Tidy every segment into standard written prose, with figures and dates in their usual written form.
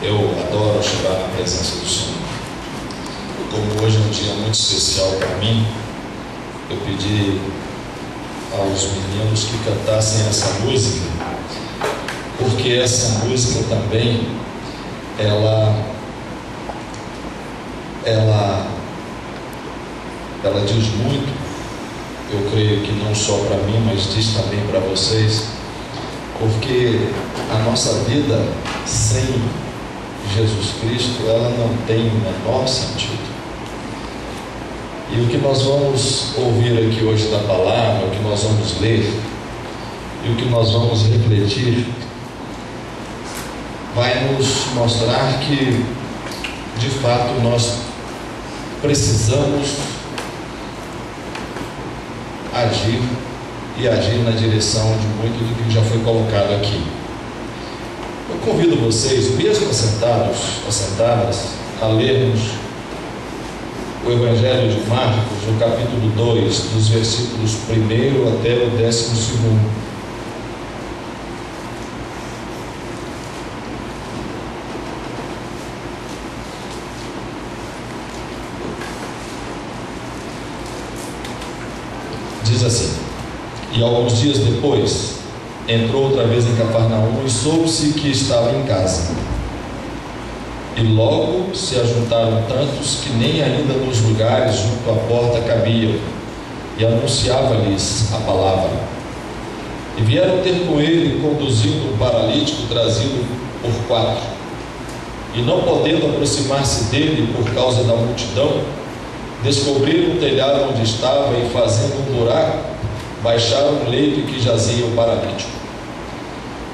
Eu adoro chegar na presença do Senhor. E como hoje é um dia muito especial para mim, eu pedi aos meninos que cantassem essa música, porque essa música também, ela diz muito, eu creio que não só para mim, mas diz também para vocês, porque a nossa vida sem Jesus Cristo, ela não tem o menor sentido. E o que nós vamos ouvir aqui hoje da palavra, o que nós vamos ler e o que nós vamos refletir, vai nos mostrar que de fato nós precisamos agir e agir na direção de muito do que já foi colocado aqui. Eu convido vocês, mesmo assentadas, a lermos o Evangelho de Marcos, no capítulo 2, dos versículos 1 até o 12. Diz assim: e alguns dias depois, entrou outra vez em Cafarnaum e soube-se que estava em casa. E logo se ajuntaram tantos que nem ainda nos lugares junto à porta cabiam, e anunciava-lhes a palavra. E vieram ter com ele, conduzindo um paralítico trazido por 4. E não podendo aproximar-se dele por causa da multidão, descobriram o telhado onde estava e, fazendo um buraco, baixaram o leito em que jazia o paralítico.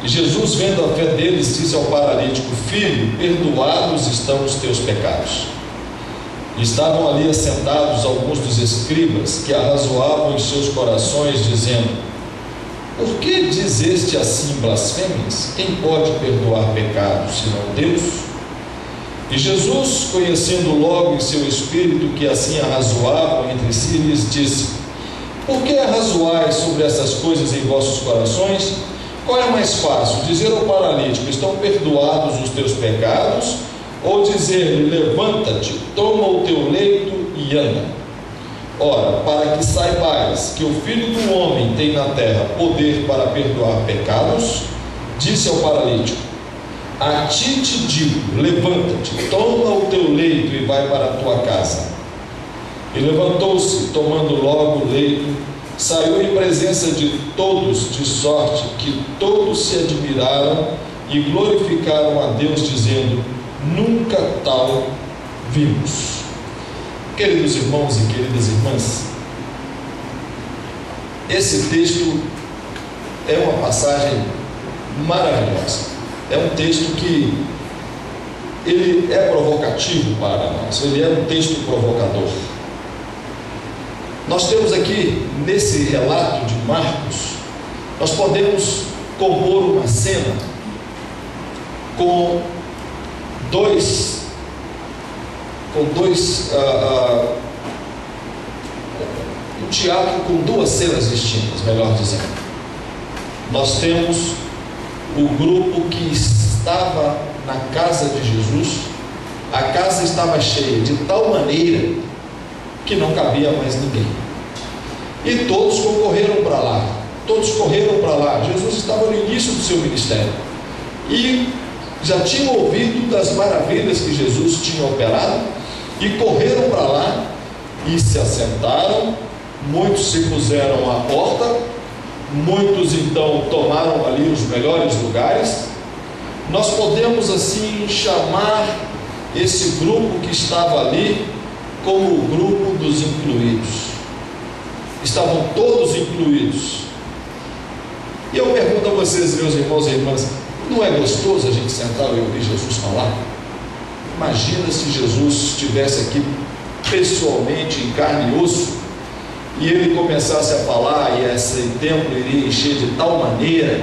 E Jesus, vendo a fé deles, disse ao paralítico: filho, perdoados estão os teus pecados. E estavam ali assentados alguns dos escribas, que arrazoavam em seus corações, dizendo: por que dizeste assim blasfêmias? Quem pode perdoar pecados, senão Deus? E Jesus, conhecendo logo em seu espírito que assim arrazoavam entre si, lhes disse: por que arrazoais sobre essas coisas em vossos corações? Qual é mais fácil, dizer ao paralítico: estão perdoados os teus pecados, ou dizer-lhe: levanta-te, toma o teu leito e anda? Ora, para que saibais que o Filho do Homem tem na terra poder para perdoar pecados, disse ao paralítico: a ti te digo, levanta-te, toma o teu leito e vai para a tua casa. E levantou-se, tomando logo o leito, saiu em presença de todos, de sorte que todos se admiraram e glorificaram a Deus, dizendo: nunca tal vimos. Queridos irmãos e queridas irmãs, esse texto é uma passagem maravilhosa. É um texto que ele é provocativo para nós, ele é um texto provocador. Nós temos aqui, nesse relato de Marcos, nós podemos compor uma cena com um teatro com duas cenas distintas, melhor dizendo. Nós temos o grupo que estava na casa de Jesus. A casa estava cheia de tal maneira que não cabia mais ninguém, e todos concorreram para lá, todos correram para lá. Jesus estava no início do seu ministério e já tinham ouvido das maravilhas que Jesus tinha operado, e correram para lá e se assentaram. Muitos se puseram à porta, muitos então tomaram ali os melhores lugares. Nós podemos assim chamar esse grupo que estava ali como o grupo dos incluídos. Estavam todos incluídos. E eu pergunto a vocês, meus irmãos e irmãs, não é gostoso a gente sentar e ouvir Jesus falar? Imagina se Jesus estivesse aqui pessoalmente, em carne e osso, e ele começasse a falar, e esse templo iria encher de tal maneira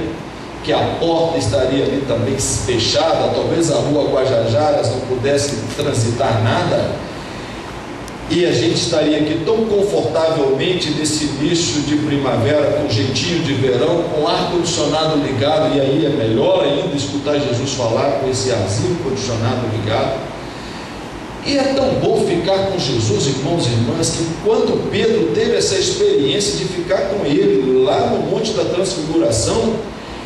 que a porta estaria ali também fechada, talvez a rua Guajajaras não pudesse transitar nada. E a gente estaria aqui tão confortavelmente nesse início de primavera, com jeitinho de verão, com ar-condicionado ligado, e aí é melhor ainda escutar Jesus falar com esse arzinho condicionado ligado. E é tão bom ficar com Jesus, irmãos e irmãs, que quando Pedro teve essa experiência de ficar com ele lá no Monte da Transfiguração,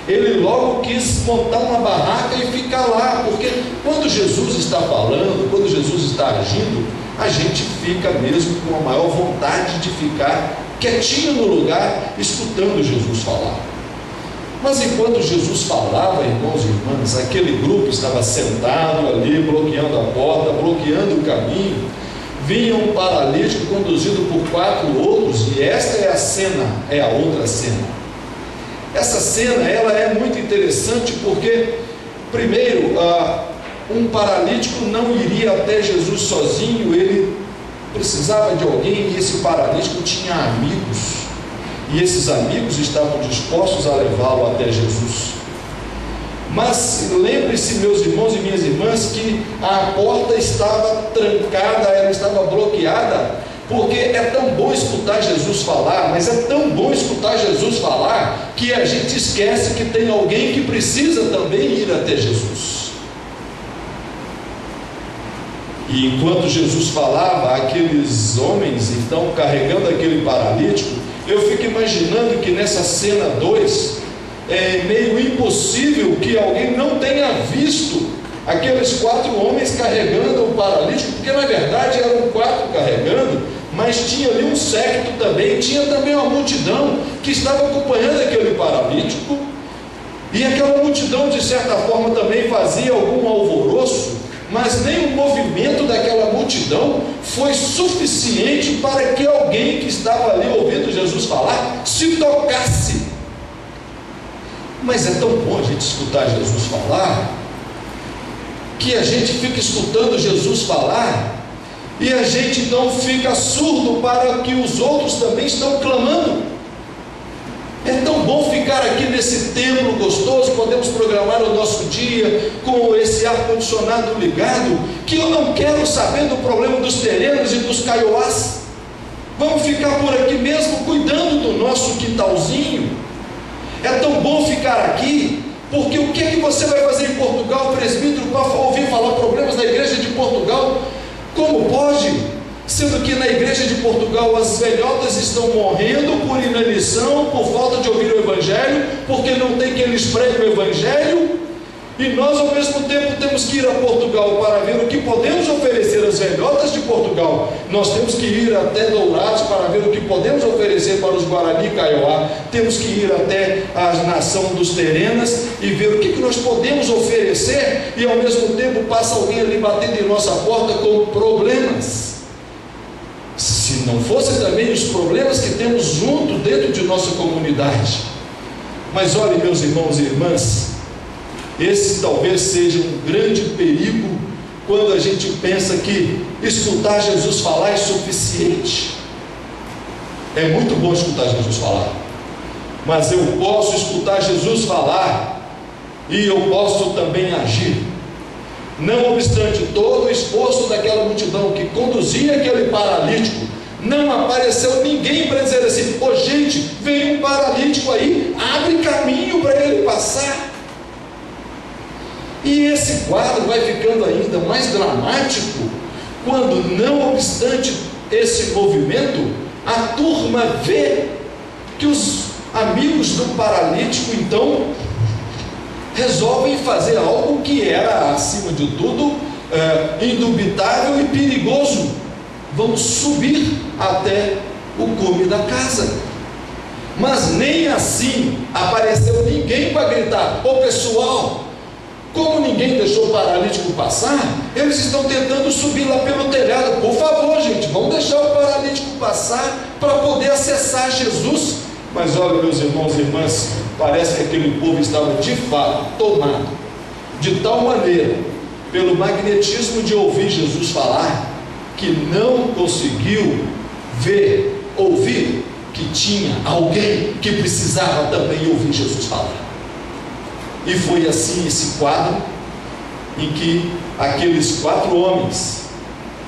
ele logo quis montar uma barraca e ficar lá, porque quando Jesus está falando, quando Jesus está agindo, a gente fica mesmo com a maior vontade de ficar quietinho no lugar, escutando Jesus falar. Mas enquanto Jesus falava, irmãos e irmãs, aquele grupo estava sentado ali, bloqueando a porta, bloqueando o caminho. Vinha um paralítico conduzido por 4 outros, e esta é a cena, é a outra cena. Essa cena, ela é muito interessante porque, primeiro, um paralítico não iria até Jesus sozinho, ele precisava de alguém, e esse paralítico tinha amigos, e esses amigos estavam dispostos a levá-lo até Jesus. Mas lembre-se, meus irmãos e minhas irmãs, que a porta estava trancada, ela estava bloqueada, porque é tão bom escutar Jesus falar, mas é tão bom escutar Jesus falar, que a gente esquece que tem alguém que precisa também ir até Jesus. E enquanto Jesus falava, aqueles homens, então, carregando aquele paralítico, eu fico imaginando que nessa cena 2, é meio impossível que alguém não tenha visto aqueles 4 homens carregando o paralítico, porque na verdade eram 4 carregando, mas tinha ali um séquito também, tinha também uma multidão que estava acompanhando aquele paralítico, e aquela multidão de certa forma também fazia algum alvoroço, mas nem o movimento daquela multidão foi suficiente para que alguém que estava ali ouvindo Jesus falar se tocasse. Mas é tão bom a gente escutar Jesus falar, que a gente fica escutando Jesus falar, e a gente então fica surdo para que os outros também estão clamando. É tão bom ficar aqui nesse templo gostoso, podemos programar o nosso dia com esse ar-condicionado ligado, que eu não quero saber do problema dos terrenos e dos caiuás. Vamos ficar por aqui mesmo, cuidando do nosso quintalzinho. É tão bom ficar aqui, porque o que é que você vai fazer em Portugal, presbítero, para ouvir falar problemas da igreja de Portugal? Como pode? Sendo que na igreja de Portugal as velhotas estão morrendo por inanição, por falta de ouvir o Evangelho, porque não tem quem lhes pregue o Evangelho, e nós ao mesmo tempo temos que ir a Portugal para ver o que podemos oferecer às velhotas de Portugal. Nós temos que ir até Dourados para ver o que podemos oferecer para os Guarani e Kaiowá. Temos que ir até a nação dos Terenas e ver o que nós podemos oferecer, e ao mesmo tempo passa alguém ali batendo em nossa porta com problemas. Se não fossem também os problemas que temos junto dentro de nossa comunidade. Mas olhem, meus irmãos e irmãs, esse talvez seja um grande perigo quando a gente pensa que escutar Jesus falar é suficiente. É muito bom escutar Jesus falar, mas eu posso escutar Jesus falar e eu posso também agir. Não obstante todo o esforço daquela multidão que conduzia aquele paralítico, não apareceu ninguém para dizer assim: ô gente, vem um paralítico aí, abre caminho para ele passar. E esse quadro vai ficando ainda mais dramático quando, não obstante esse movimento, a turma vê que os amigos do paralítico então resolvem fazer algo que era, acima de tudo, indubitável e perigoso. Vão subir até o cume da casa. Mas nem assim apareceu ninguém para gritar: ô pessoal, como ninguém deixou o paralítico passar, eles estão tentando subir lá pelo telhado. Por favor, gente, vamos deixar o paralítico passar para poder acessar Jesus. Mas olha, meus irmãos e irmãs, parece que aquele povo estava de fato tomado de tal maneira pelo magnetismo de ouvir Jesus falar, que não conseguiu ver, ouvir que tinha alguém que precisava também ouvir Jesus falar. E foi assim esse quadro em que aqueles 4 homens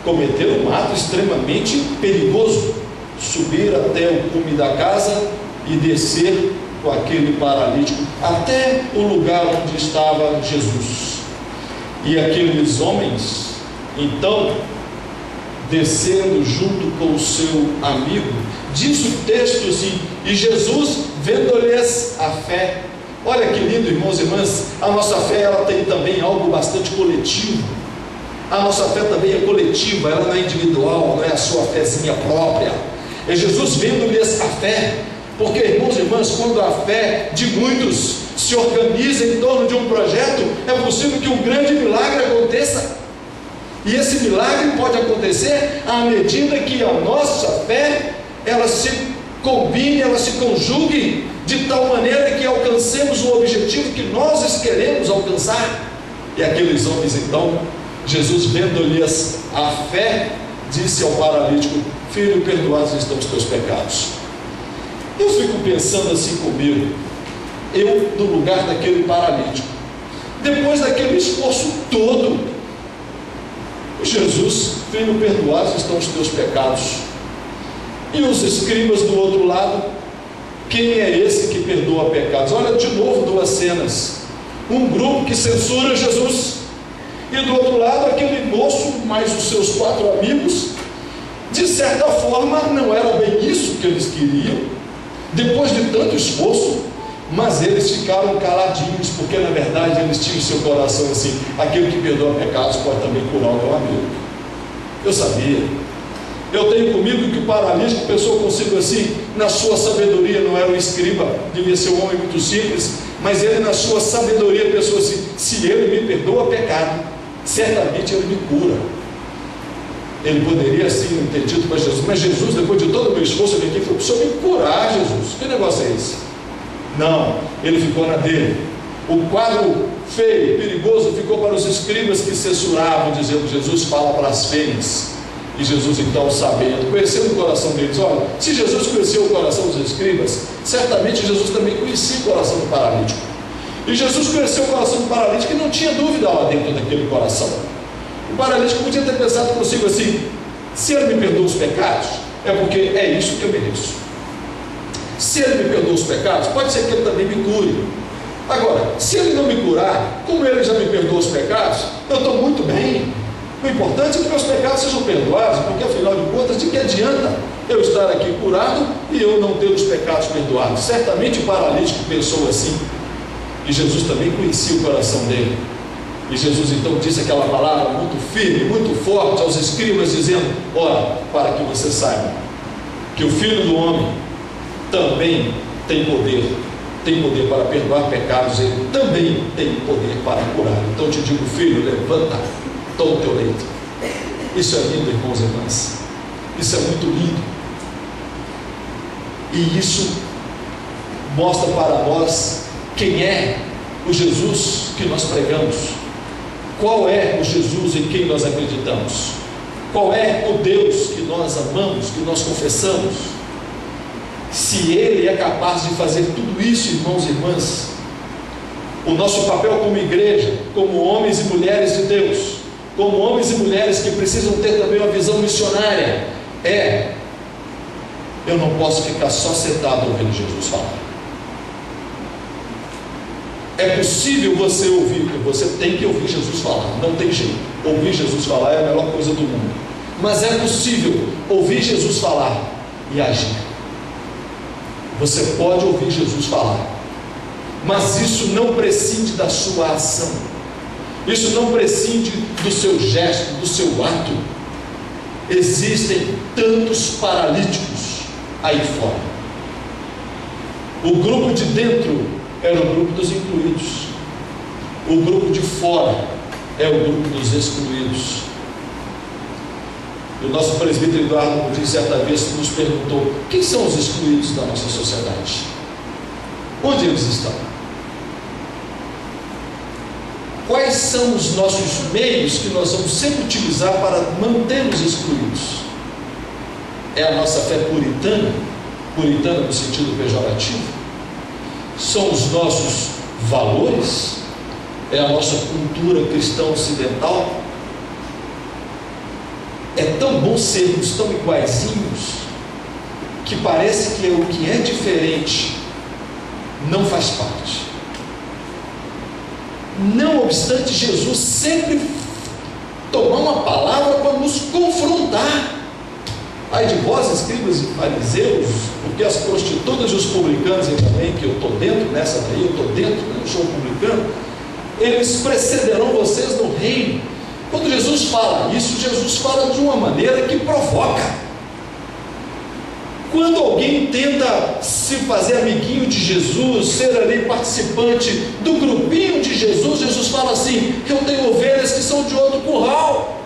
cometer um ato extremamente perigoso: subir até o cume da casa e descer com aquele paralítico até o lugar onde estava Jesus. E aqueles homens, então, descendo junto com o seu amigo, diz o texto assim: e Jesus, vendo-lhes a fé. Olha que lindo, irmãos e irmãs, a nossa fé, ela tem também algo bastante coletivo. A nossa fé também é coletiva, ela não é individual, não é a sua fezinha própria. É Jesus vendo-lhes a fé. Porque, irmãos e irmãs, quando a fé de muitos se organiza em torno de um projeto, é possível que um grande milagre aconteça. E esse milagre pode acontecer à medida que a nossa fé, ela se combine, ela se conjugue de tal maneira que alcancemos o objetivo que nós queremos alcançar. E aqueles homens, então, Jesus vendo-lhes a fé, disse ao paralítico: filho, perdoados estão os teus pecados. Eu fico pensando assim comigo, eu no lugar daquele paralítico, depois daquele esforço todo, Jesus: filho, perdoados estão os teus pecados. E os escribas do outro lado: quem é esse que perdoa pecados? Olha de novo duas cenas: um grupo que censura Jesus, e do outro lado aquele moço mais os seus 4 amigos. De certa forma não era bem isso que eles queriam, depois de tanto esforço, mas eles ficaram caladinhos, porque na verdade eles tinham em seu coração assim: aquele que perdoa pecados pode também curar o meu amigo. Eu sabia, eu tenho comigo que o paralítico pensou consigo assim, na sua sabedoria, não era um escriba, devia ser um homem muito simples, mas ele na sua sabedoria pensou assim: se ele me perdoa pecado, certamente ele me cura. Ele poderia assim ter dito para Jesus: mas Jesus, depois de todo o meu esforço, ele aqui falou: o Senhor me curar, Jesus, que negócio é esse? Não, ele ficou na dele. O quadro feio, perigoso, ficou para os escribas que censuravam, dizendo: Jesus fala blasfêmias. E Jesus, então, sabendo, conhecendo o coração deles, olha, se Jesus conheceu o coração dos escribas, certamente Jesus também conhecia o coração do paralítico. E Jesus conheceu o coração do paralítico e não tinha dúvida lá dentro daquele coração. O paralítico podia ter pensado consigo assim: se ele me perdoa os pecados, é porque é isso que eu mereço. Se ele me perdoa os pecados, pode ser que ele também me cure. Agora, se ele não me curar, como ele já me perdoou os pecados, eu estou muito bem. O importante é que meus pecados sejam perdoados, porque afinal de contas, de que adianta eu estar aqui curado e eu não ter os pecados perdoados? Certamente o paralítico pensou assim, e Jesus também conhecia o coração dele. E Jesus então disse aquela palavra muito firme, muito forte aos escribas, dizendo: ora, para que você saiba que o Filho do Homem também tem poder para perdoar pecados, ele também tem poder para curar. Então te digo, filho, levanta, toma o teu leito. Isso é lindo, irmãos e irmãs, isso é muito lindo, e isso mostra para nós quem é o Jesus que nós pregamos, qual é o Jesus em quem nós acreditamos, qual é o Deus que nós amamos, que nós confessamos. Se Ele é capaz de fazer tudo isso, irmãos e irmãs, o nosso papel como igreja, como homens e mulheres de Deus, como homens e mulheres que precisam ter também uma visão missionária, eu não posso ficar só sentado ouvindo Jesus falar. É possível você ouvir, você tem que ouvir Jesus falar, não tem jeito. Ouvir Jesus falar é a melhor coisa do mundo, mas é possível ouvir Jesus falar e agir. Você pode ouvir Jesus falar, mas isso não prescinde da sua ação, isso não prescinde do seu gesto, do seu ato. Existem tantos paralíticos aí fora. O grupo de dentro era o grupo dos incluídos, o grupo de fora é o grupo dos excluídos. O nosso presbítero Eduardo, de certa vez, nos perguntou: quem são os excluídos da nossa sociedade? Onde eles estão? Quais são os nossos meios que nós vamos sempre utilizar para manter-nos excluídos? É a nossa fé puritana, puritana no sentido pejorativo? São os nossos valores? É a nossa cultura cristã ocidental? É tão bom sermos tão iguaizinhos que parece que o que é diferente não faz parte. Não obstante, Jesus sempre tomou uma palavra para nos confrontar. Ai de vós, escribas e fariseus, porque as prostitutas e os publicanos, e também, que eu estou dentro nessa daí, eu estou dentro, eu sou publicano, eles precederão vocês no reino. Quando Jesus fala isso, Jesus fala de uma maneira que provoca. Quando alguém tenta se fazer amiguinho de Jesus, ser ali participante do grupinho de Jesus, Jesus fala assim: eu tenho ovelhas que são de outro curral.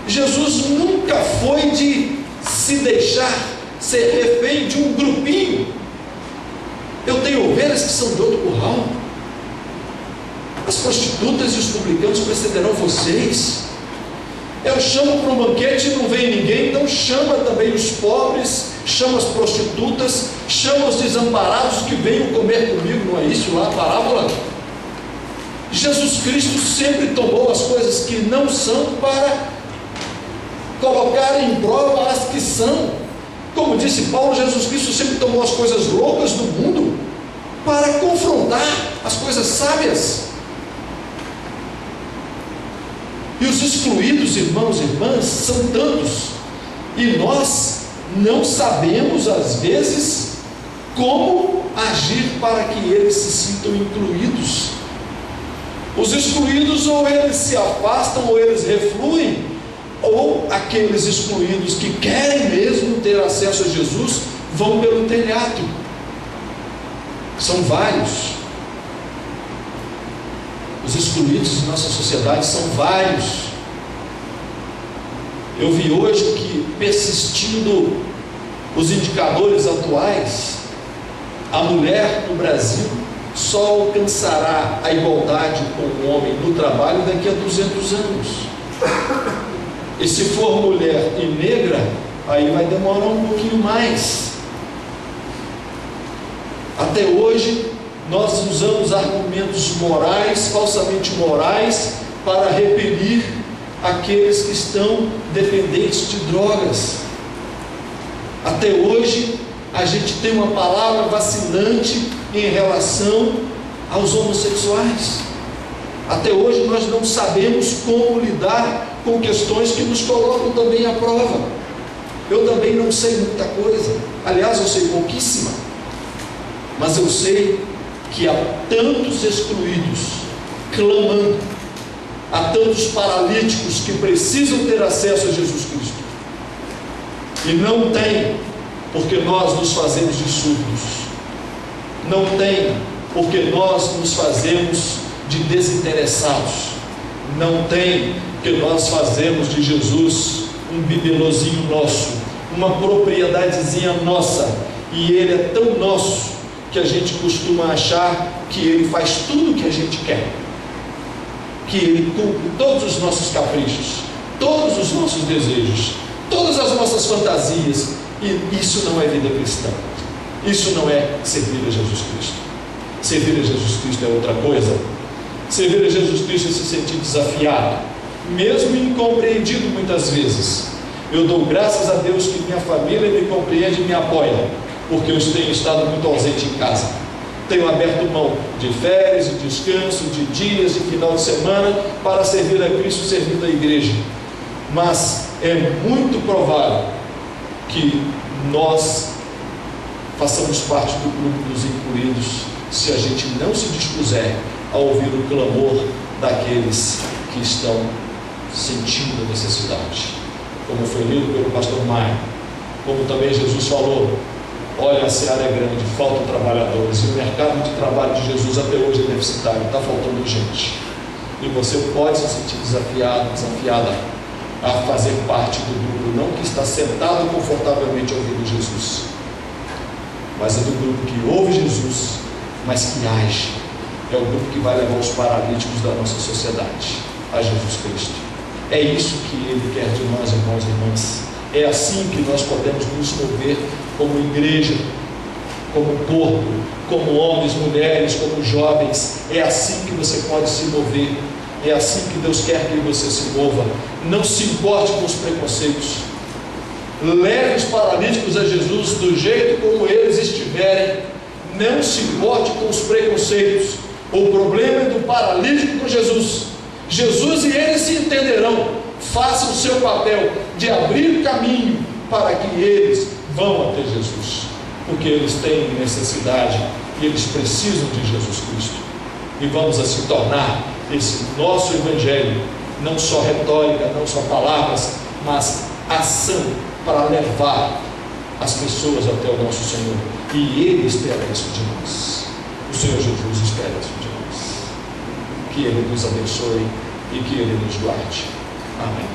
Jesus nunca foi de se deixar ser refém de um grupinho. Eu tenho ovelhas que são de outro curral. As prostitutas e os publicanos precederão vocês. Eu chamo para um banquete e não vem ninguém, então chama também os pobres, chama as prostitutas, chama os desamparados que venham comer comigo. Não é isso lá a parábola? Jesus Cristo sempre tomou as coisas que não são para colocar em prova as que são. Como disse Paulo, Jesus Cristo sempre tomou as coisas loucas do mundo para confrontar as coisas sábias. E os excluídos, irmãos e irmãs, são tantos, e nós não sabemos às vezes como agir para que eles se sintam incluídos. Os excluídos, ou eles se afastam, ou eles refluem, ou aqueles excluídos que querem mesmo ter acesso a Jesus vão pelo telhado. São vários. Os excluídos de nossa sociedade são vários. Eu vi hoje que, persistindo os indicadores atuais, a mulher no Brasil só alcançará a igualdade com o homem no trabalho daqui a 200 anos. E se for mulher e negra, aí vai demorar um pouquinho mais. Até hoje nós usamos argumentos morais, falsamente morais, para repelir aqueles que estão dependentes de drogas. Até hoje a gente tem uma palavra vacilante em relação aos homossexuais. Até hoje nós não sabemos como lidar com questões que nos colocam também à prova. Eu também não sei muita coisa, aliás eu sei pouquíssima, mas eu sei que há tantos excluídos clamando, há tantos paralíticos que precisam ter acesso a Jesus Cristo e não tem, porque nós nos fazemos de surdos, não tem, porque nós nos fazemos de desinteressados, não tem, porque nós fazemos de Jesus um bibelozinho nosso, uma propriedadezinha nossa, e Ele é tão nosso que a gente costuma achar que Ele faz tudo o que a gente quer, que Ele cumpre todos os nossos caprichos, todos os nossos desejos, todas as nossas fantasias, e isso não é vida cristã, isso não é servir a Jesus Cristo. Servir a Jesus Cristo é outra coisa. Servir a Jesus Cristo é se sentir desafiado, mesmo incompreendido muitas vezes. Eu dou graças a Deus que minha família me compreende e me apoia, porque eu tenho estado muito ausente em casa. Tenho aberto mão de férias, de descanso, de dias, de final de semana, para servir a Cristo, servir a igreja. Mas é muito provável que nós façamos parte do grupo dos incluídos, se a gente não se dispuser a ouvir o clamor daqueles que estão sentindo a necessidade. Como foi lido pelo pastor Maio, como também Jesus falou: olha, a seara é grande, faltam trabalhadores, e o mercado de trabalho de Jesus até hoje é deficitário, está faltando gente. E você pode se sentir desafiado, desafiada a fazer parte do grupo, não que está sentado confortavelmente ouvindo Jesus, mas é do grupo que ouve Jesus, mas que age. É o grupo que vai levar os paralíticos da nossa sociedade a Jesus Cristo. É isso que Ele quer de nós, irmãos e irmãs. É assim que nós podemos nos mover como igreja, como corpo, como homens, mulheres, como jovens. É assim que você pode se mover. É assim que Deus quer que você se mova. Não se importe com os preconceitos. Leve os paralíticos a Jesus do jeito como eles estiverem. Não se importe com os preconceitos. O problema é do paralítico com Jesus. Jesus e eles se entenderão. Faça o seu papel de abrir caminho para que eles vão até Jesus, porque eles têm necessidade e eles precisam de Jesus Cristo. E vamos assim tornar esse nosso evangelho não só retórica, não só palavras, mas ação para levar as pessoas até o nosso Senhor. E Ele espera isso de nós. O Senhor Jesus espera isso de nós. Que Ele nos abençoe e que Ele nos guarde. Amém.